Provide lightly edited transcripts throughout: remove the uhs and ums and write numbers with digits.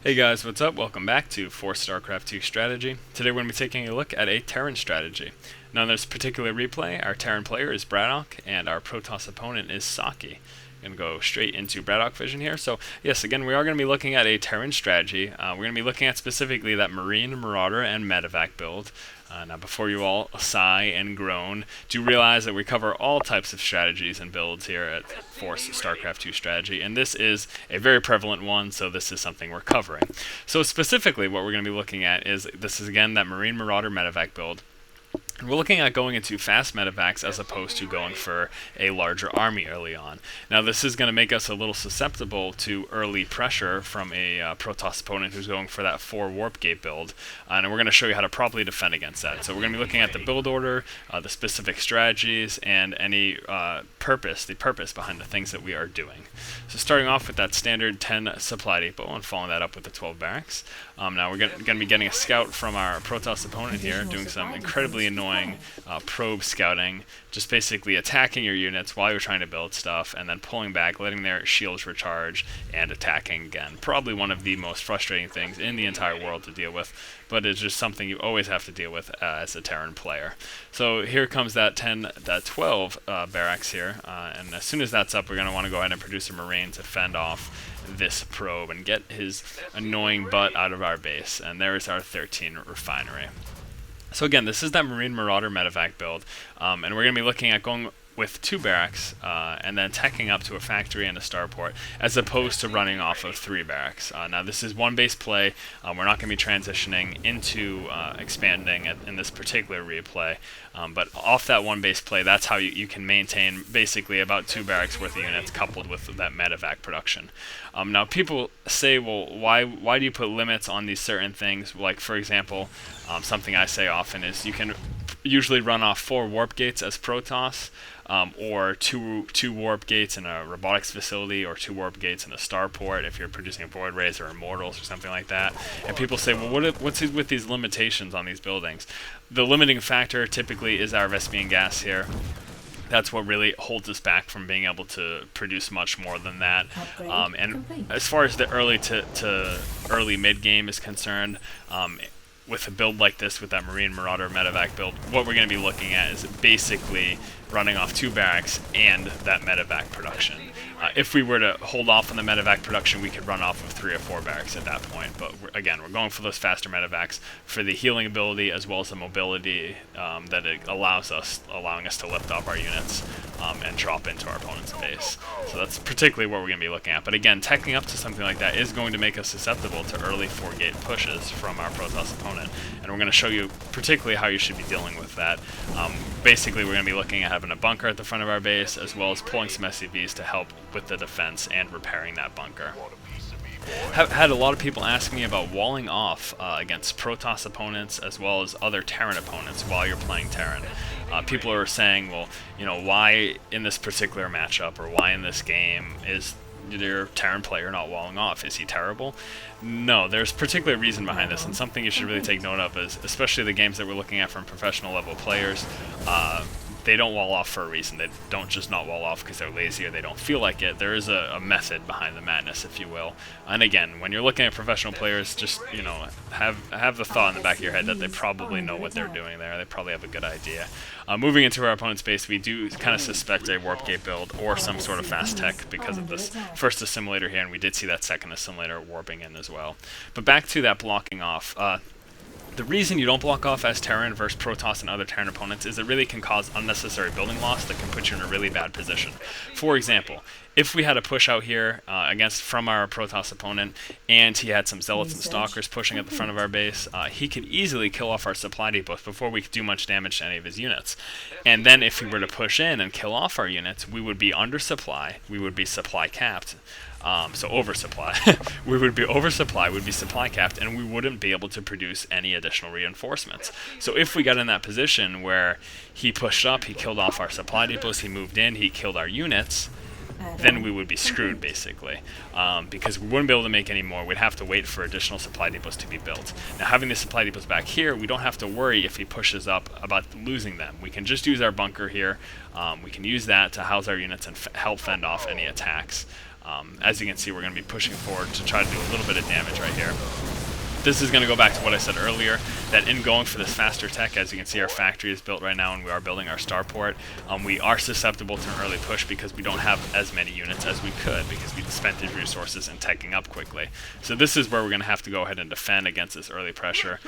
Hey guys, what's up? Welcome back to For StarCraft 2 Strategy. Today we're going to be taking a look at a Terran strategy. Now in this particular replay, our Terran player is Braddock, and our Protoss opponent is Saki. I'm going to go straight into Braddock vision here. So yes, again, we are going to be looking at a Terran strategy. We're going to be looking at specifically that Marine, Marauder, and Medivac build. Now before you all sigh and groan, do realize that we cover all types of strategies and builds here at Force StarCraft 2 Strategy, and this is a very prevalent one, so this is something we're covering. So specifically what we're going to be looking at is, this is again that Marine Marauder Medivac build. And we're looking at going into fast medevacs as opposed to going for a larger army early on. Now this is going to make us a little susceptible to early pressure from a Protoss opponent who's going for that 4 warp gate build, and we're going to show you how to properly defend against that. So we're going to be looking at the build order, the specific strategies, and any the purpose behind the things that we are doing. So starting off with that standard 10 supply depot and following that up with the 12 barracks. Now we're going to be getting a scout from our Protoss opponent here, doing some incredibly annoying probe scouting, just basically attacking your units while you're trying to build stuff, and then pulling back, letting their shields recharge, and attacking again. Probably one of the most frustrating things in the entire world to deal with, but it's just something you always have to deal with as a Terran player. So here comes that 12 barracks here, and as soon as that's up, we're going to want to go ahead and produce a Marine to fend off this probe and get his annoying butt out of our base. And there is our 13 Refinery. So again, this is that Marine Marauder Medivac build, and we're going to be looking at going with 2 barracks and then teching up to a factory and a starport, as opposed to running off of 3 barracks. Now this is one base play. We're not going to be transitioning into expanding in this particular replay, but off that one base play, that's how you can maintain basically about 2 barracks worth of units coupled with that medevac production. Now people say, well, why do you put limits on these certain things? Like for example, something I say often is you can usually run off 4 warp gates as Protoss, or two warp gates in a robotics facility, or 2 warp gates in a starport if you're producing void rays or immortals or something like that. And people say, well, what's with these limitations on these buildings? The limiting factor typically is our Vespian gas here. That's what really holds us back from being able to produce much more than that. And as far as the early to early mid game is concerned, with a build like this, with that Marine Marauder Medivac build, what we're going to be looking at is basically running off 2 barracks and that medevac production. If we were to hold off on the medevac production, we could run off of 3 or 4 barracks at that point. But again, we're going for those faster medevacs for the healing ability as well as the mobility that it allowing us to lift off our units and drop into our opponent's base. So that's particularly what we're going to be looking at. But again, teching up to something like that is going to make us susceptible to early 4-gate pushes from our Protoss opponent. And we're going to show you particularly how you should be dealing with that. Basically, we're going to be looking at having a bunker at the front of our base, as well as pulling some SCVs to help with the defense and repairing that bunker. Have had a lot of people ask me about walling off against Protoss opponents as well as other Terran opponents while you're playing Terran. People are saying, well, you know, why in this particular matchup or why in this game is your Terran player not walling off? Is he terrible? No, there's a particular reason behind this, and something you should really take note of is, especially the games that we're looking at from professional level players, they don't wall off for a reason. They don't just not wall off because they're lazy or they don't feel like it. There is a method behind the madness, if you will. And again, when you're looking at professional players, just, you know, have the thought in the back of your head that they probably know what they're doing there. They probably have a good idea. Moving into our opponent's base, we do kind of suspect a warp gate build or some sort of fast tech because of this first assimilator here, and we did see that second assimilator warping in as well. But back to that blocking off. The reason you don't block off as Terran versus Protoss and other Terran opponents is it really can cause unnecessary building loss that can put you in a really bad position. For example, if we had a push out here from our Protoss opponent, and he had some Zealots and Stalkers pushing at the front of our base, he could easily kill off our supply depots before we could do much damage to any of his units. And then if we were to push in and kill off our units, we would be under supply, we would be supply capped. So oversupply. We would be oversupply, would be supply capped, and we wouldn't be able to produce any additional reinforcements. So if we got in that position where he pushed up, he killed off our supply depots, he moved in, he killed our units, then we would be screwed, basically, because we wouldn't be able to make any more. We'd have to wait for additional supply depots to be built. Now, having the supply depots back here, we don't have to worry if he pushes up about losing them. We can just use our bunker here. We can use that to house our units and help fend off any attacks. As you can see, we're going to be pushing forward to try to do a little bit of damage right here. This is going to go back to what I said earlier, that in going for this faster tech, as you can see, our factory is built right now and we are building our starport. We are susceptible to an early push because we don't have as many units as we could, because we spent these resources in teching up quickly. So this is where we're going to have to go ahead and defend against this early pressure.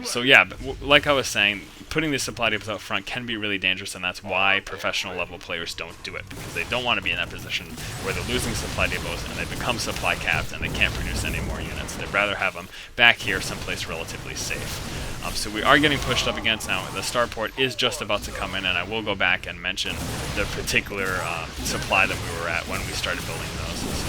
So yeah, like I was saying, putting these supply depots out front can be really dangerous, and that's why professional level players don't do it, because they don't want to be in that position where they're losing supply depots and they become supply capped and they can't produce any more units. They'd rather have them back here someplace relatively safe. So we are getting pushed up against now. The starport is just about to come in, and I will go back and mention the particular supply that we were at when we started building those.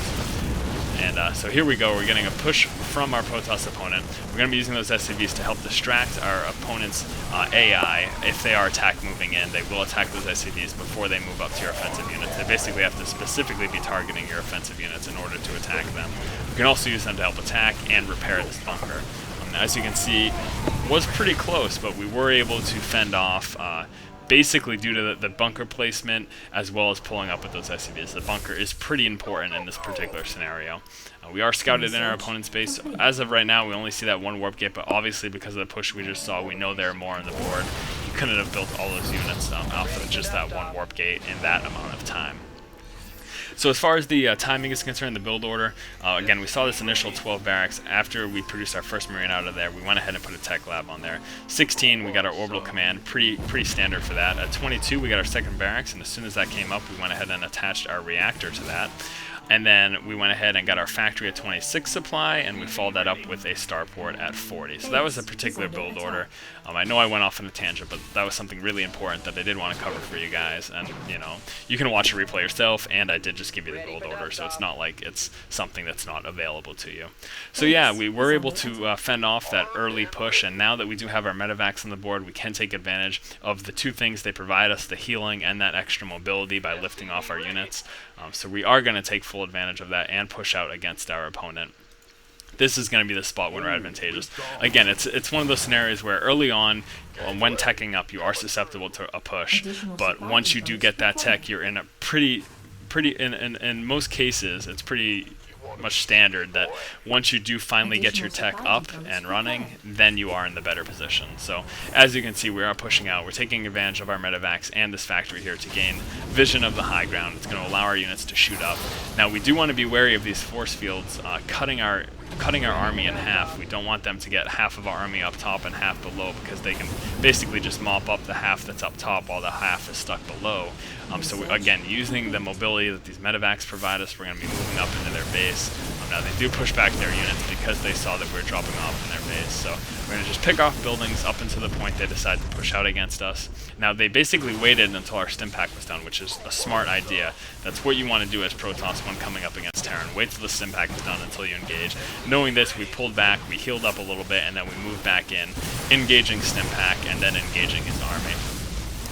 And so here we go, we're getting a push from our Protoss opponent. We're going to be using those SCVs to help distract our opponent's AI. If they are attack moving in, they will attack those SCVs before they move up to your offensive units. They basically have to specifically be targeting your offensive units in order to attack them. We can also use them to help attack and repair this bunker. As you can see, was pretty close, but we were able to fend off basically due to the bunker placement, as well as pulling up with those SCVs. The bunker is pretty important in this particular scenario. We are scouted in our opponent's base. As of right now, we only see that one warp gate, but obviously because of the push we just saw, we know there are more on the board. You couldn't have built all those units off of just that one warp gate in that amount of time. So as far as the timing is concerned, the build order, again, we saw this initial 12 barracks. After we produced our first Marine out of there, we went ahead and put a tech lab on there. 16, we got our Orbital Command, pretty standard for that. At 22, we got our second barracks, and as soon as that came up, we went ahead and attached our reactor to that. And then we went ahead and got our factory at 26 supply, and we followed that up with a starport at 40. So that was a particular build order. I know I went off on a tangent, but that was something really important that I did want to cover for you guys. And, you know, you can watch a replay yourself, and I did just give you the build order, so it's not like it's something that's not available to you. So yeah, we were able to fend off that early push, and now that we do have our Medivacs on the board, we can take advantage of the two things they provide us, the healing and that extra mobility by lifting off our units. So we are going to take full advantage of that and push out against our opponent. This is going to be the spot when we're advantageous. Again, it's one of those scenarios where early on, when teching up, you are susceptible to a push, but once you do get that tech, you're in a in most cases, it's pretty much standard that once you do finally get your tech up and running, then you are in the better position. So as you can see, we are pushing out. We're taking advantage of our Medivacs and this factory here to gain vision of the high ground. It's going to allow our units to shoot up. Now we do want to be wary of these force fields cutting our army in half. We don't want them to get half of our army up top and half below, because they can basically just mop up the half that's up top while the half is stuck below. So again, using the mobility that these Medivacs provide us, we're going to be moving up into their base. Now they do push back their units because they saw that we're dropping off in their base. So we're going to just pick off buildings up until the point they decide to push out against us. Now they basically waited until our stim pack was done, which is a smart idea. That's what you want to do as Protoss when coming up against Terran. Wait till the stim pack is done until you engage. Knowing this, we pulled back, we healed up a little bit, and then we moved back in, engaging stim pack and then engaging his army.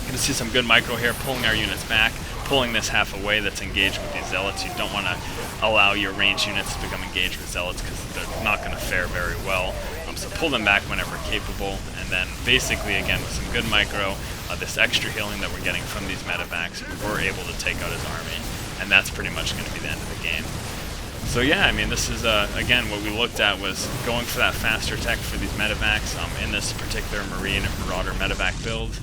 You can see some good micro here, pulling our units back, pulling this half away that's engaged with these zealots. You don't want to allow your ranged units to become engaged with zealots because they're not going to fare very well. So pull them back whenever capable, and then basically again with some good micro, this extra healing that we're getting from these Medivacs, we were able to take out his army, and that's pretty much going to be the end of the game. So yeah, I mean, this is, again, what we looked at was going for that faster tech for these Medivacs in this particular Marine Marauder Medivac build,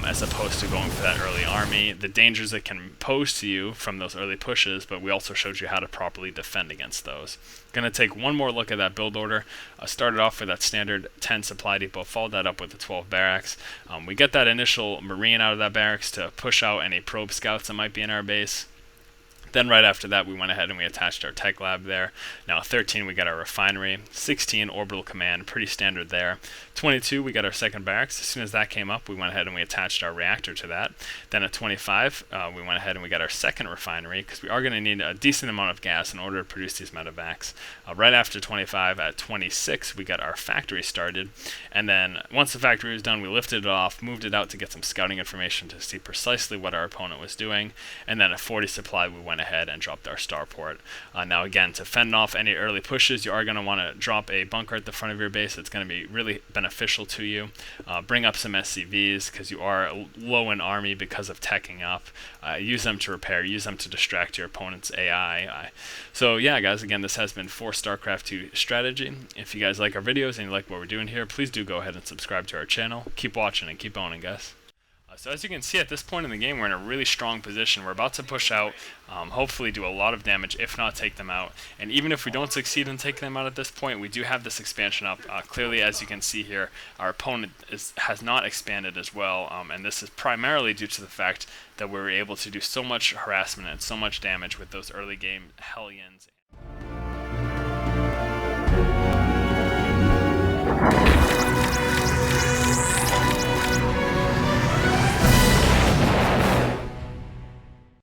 as opposed to going for that early army. The dangers it can pose to you from those early pushes, but we also showed you how to properly defend against those. Going to take one more look at that build order. Started off with that standard 10 supply depot, followed that up with the 12 barracks. We get that initial Marine out of that barracks to push out any probe scouts that might be in our base. Then right after that, we went ahead and we attached our tech lab there. Now 13, we got our refinery. 16, Orbital Command, pretty standard there. 22, we got our second barracks. As soon as that came up, we went ahead and we attached our reactor to that. Then at 25, we went ahead and we got our second refinery, because we are going to need a decent amount of gas in order to produce these Medivacs. Right after 25, at 26, we got our factory started. And then once the factory was done, we lifted it off, moved it out to get some scouting information to see precisely what our opponent was doing. And then at 40 supply, we went ahead and dropped our Starport. Now again, to fend off any early pushes, you are going to want to drop a bunker at the front of your base. It's going to be really beneficial to you. Bring up some SCVs because you are low in army because of teching up. Use them to repair, use them to distract your opponent's AI. So yeah, guys, again, this has been for StarCraft 2 strategy. If you guys like our videos and you like what we're doing here, please do go ahead and subscribe to our channel. Keep watching and keep owning, guys. So as you can see, at this point in the game, we're in a really strong position. We're about to push out, hopefully do a lot of damage, if not take them out. And even if we don't succeed in taking them out at this point, we do have this expansion up. Clearly, as you can see here, our opponent has not expanded as well, and this is primarily due to the fact that we were able to do so much harassment and so much damage with those early game Hellions.